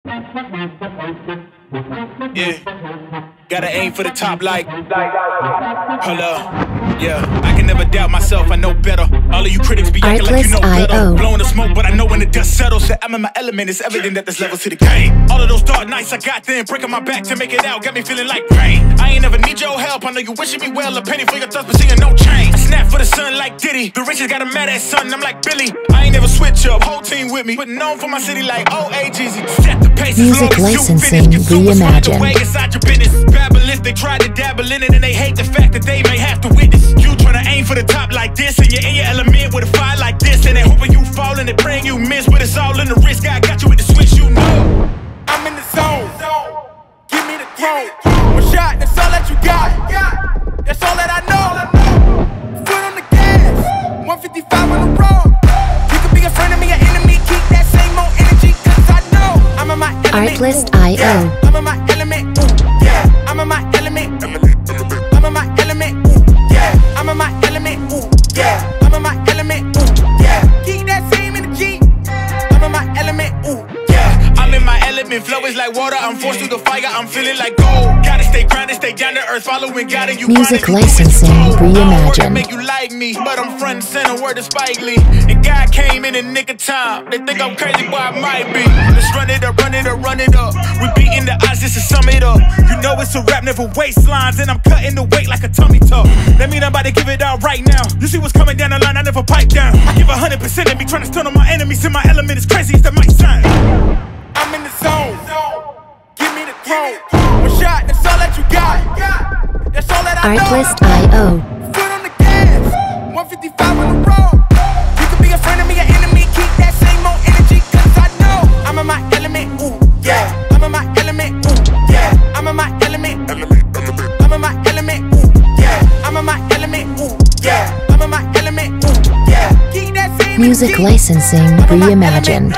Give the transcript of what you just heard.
Yeah, gotta aim for the top like, hold up. Yeah, I can never doubt myself, I know better. All of you critics be acting like you know better. Blowing the smoke, but I know when the dust settles that I'm in my element, it's evident that there's levels to the game. All of those dark nights I got then, breaking my back to make it out, got me feeling like pain. I ain't never need your help, I know you wishing me well, a penny for your thoughts, but seeing no change. I snap for the sun like Diddy, the riches got a mad ass son, I'm like Billy. I ain't never switch up, whole team with me, but known for my city like OAGZ. Set the pace, music licensing reimagined. Babble they try to dabble in it and they hate the fact that they may have to witness. You tryna aim for the top like this and you're in your element with a fire like this, and they hoping you fall and they praying you miss, but it's all in the risk. I got you with the switch, you know. I'm in the zone. Give me the throne. One shot, that's all that you got. That's all that I know. Foot on the gas. 155 on the road. You could be a friend of me, an enemy. Keep that same old energy, cause I know I'm in my element. Artlist.io. I'm in my element. Yeah, I'm in my element. I'm in my element. Yeah, I'm in my element. Yeah, I'm in my element. Yeah, keep that same energy. I'm in my element. Yeah, I'm in my element. Flow is like water. I'm forced through the fire. I'm feeling like gold. Gotta stay grounded, stay down to earth, following God and you. Music licensing reimagined. Make you like me, but I'm front and center. Word to Spike Lee. And God came in a nick of time. They think I'm crazy, but I might be. Let's run it up, run it up, run it up. We beating the odds just to sum it up. You know it's a rap, never waistlines, and I'm cutting the weight like a tummy tuck. That mean I'm about to give it out right now. You see what's coming down the line, I never pipe down. I give 100% and be trying to stun on my enemies. In my element, as crazy as that might sound. I'm in the zone. Give me the throne. One shot, that's all that you got. That's all that I know. Artlist.io. Foot on the gas. 155 on the road. You could be a friend of me, an enemy. Keep that same old energy, cause I know I'm in my element. Ooh, yeah. I'm in my element. Ooh, yeah. I'm in my element. I'm in my element. Ooh, yeah. I'm in my element. Ooh, yeah. I'm in my element. Ooh, yeah. Keep that same music licensing reimagined.